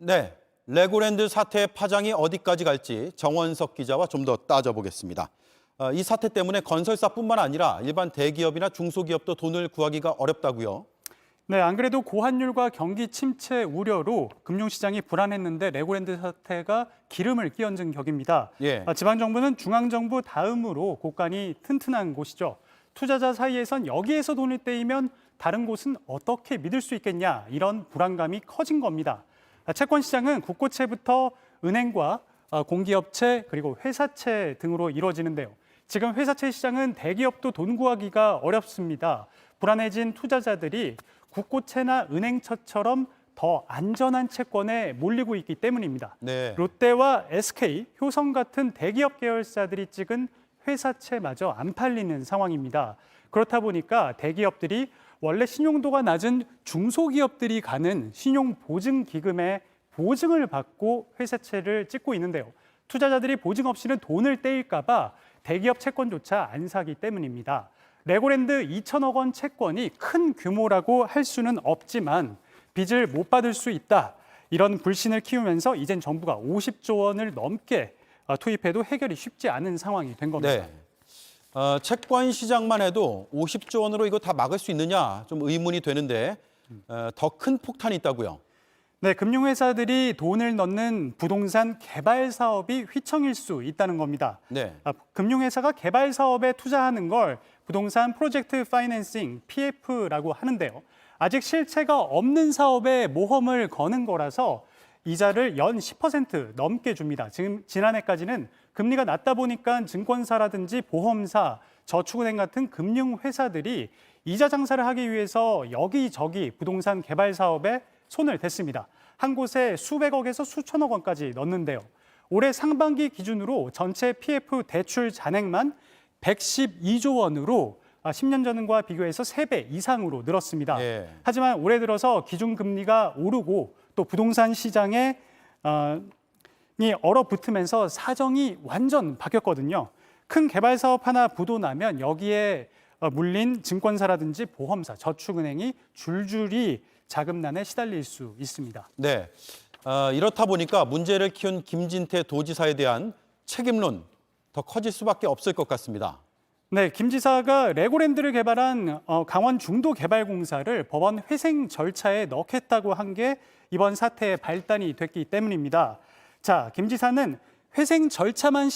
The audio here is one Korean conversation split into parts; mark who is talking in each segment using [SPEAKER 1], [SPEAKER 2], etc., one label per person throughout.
[SPEAKER 1] 네, 레고랜드 사태의 파장이 어디까지 갈지 정원석 기자와 좀 더 따져보겠습니다. 이 사태 때문에 건설사뿐만 아니라 일반 대기업이나 중소기업도 돈을 구하기가 어렵다고요?
[SPEAKER 2] 네, 안 그래도 고환율과 경기 침체 우려로 금융시장이 불안했는데 레고랜드 사태가 기름을 끼얹은 격입니다.
[SPEAKER 1] 예.
[SPEAKER 2] 지방정부는 중앙정부 다음으로 곳간이 튼튼한 곳이죠. 투자자 사이에선 여기에서 돈을 떼이면 다른 곳은 어떻게 믿을 수 있겠냐, 이런 불안감이 커진 겁니다. 채권 시장은 국고채부터 은행과 공기업체 그리고 회사채 등으로 이루어지는데요. 지금 회사채 시장은 대기업도 돈 구하기가 어렵습니다. 불안해진 투자자들이 국고채나 은행처럼 더 안전한 채권에 몰리고 있기 때문입니다.
[SPEAKER 1] 네.
[SPEAKER 2] 롯데와 SK, 효성 같은 대기업 계열사들이 찍은 회사채마저 안 팔리는 상황입니다. 그렇다 보니까 대기업들이 원래 신용도가 낮은 중소기업들이 가는 신용보증기금에 보증을 받고 회사채를 찍고 있는데요. 투자자들이 보증 없이는 돈을 떼일까 봐 대기업 채권조차 안 사기 때문입니다. 레고랜드 2천억 원 채권이 큰 규모라고 할 수는 없지만 빚을 못 받을 수 있다. 이런 불신을 키우면서 이젠 정부가 50조 원을 넘게 투입해도 해결이 쉽지 않은 상황이 된 겁니다.
[SPEAKER 1] 네. 채권 시장만 해도 50조 원으로 이거 다 막을 수 있느냐 좀 의문이 되는데 더 큰 폭탄이 있다고요?
[SPEAKER 2] 네, 금융회사들이 돈을 넣는 부동산 개발 사업이 휘청일 수 있다는 겁니다.
[SPEAKER 1] 네.
[SPEAKER 2] 금융회사가 개발 사업에 투자하는 걸 부동산 프로젝트 파이낸싱, PF라고 하는데요. 아직 실체가 없는 사업에 모험을 거는 거라서 이자를 연 10% 넘게 줍니다. 지금 지난해까지는 금리가 낮다 보니까 증권사라든지 보험사, 저축은행 같은 금융회사들이 이자 장사를 하기 위해서 여기저기 부동산 개발 사업에 손을 댔습니다. 한 곳에 수백억에서 수천억 원까지 넣는데요. 올해 상반기 기준으로 전체 PF 대출 잔액만 112조 원으로 10년 전과 비교해서 3배 이상으로 늘었습니다.
[SPEAKER 1] 예.
[SPEAKER 2] 하지만 올해 들어서 기준금리가 오르고 또 부동산 시장에 얼어붙으면서 사정이 완전 바뀌었거든요. 큰 개발 사업 하나 부도나면 여기에 물린 증권사라든지 보험사, 저축은행이 줄줄이 자금난에 시달릴 수 있습니다.
[SPEAKER 1] 네. 이렇다 보니까 문제를 키운 김진태 도지사에 대한 책임론 더 커질 수밖에 없을 것 같습니다.
[SPEAKER 2] 네, 김 지사가 레고랜드를 개발한 강원 중도개발공사를 법원 회생 절차에 넣겠다고 한 게 이번 사태의 발단이 됐기 때문입니다. 자, 김 지사는 회생 절차만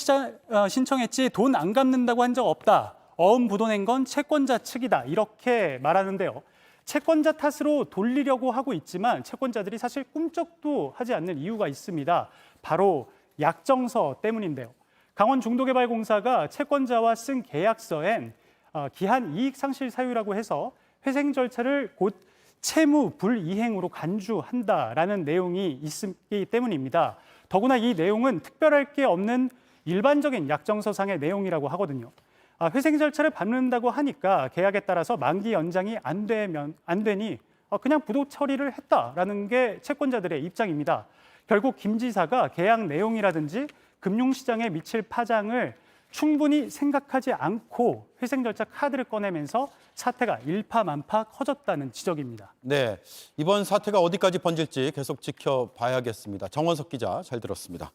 [SPEAKER 2] 신청했지 돈 안 갚는다고 한 적 없다. 어음부도낸 건 채권자 측이다. 이렇게 말하는데요. 채권자 탓으로 돌리려고 하고 있지만 채권자들이 사실 꿈쩍도 하지 않는 이유가 있습니다. 바로 약정서 때문인데요. 강원 중도개발공사가 채권자와 쓴 계약서엔 기한 이익 상실 사유라고 해서 회생 절차를 곧 채무 불이행으로 간주한다라는 내용이 있기 때문입니다. 더구나 이 내용은 특별할 게 없는 일반적인 약정서상의 내용이라고 하거든요. 회생 절차를 밟는다고 하니까 계약에 따라서 만기 연장이 안 되니 그냥 부도 처리를 했다라는 게 채권자들의 입장입니다. 결국 김 지사가 계약 내용이라든지 금융시장에 미칠 파장을 충분히 생각하지 않고 회생 절차 카드를 꺼내면서 사태가 일파만파 커졌다는 지적입니다.
[SPEAKER 1] 네. 이번 사태가 어디까지 번질지 계속 지켜봐야겠습니다. 정원석 기자 잘 들었습니다.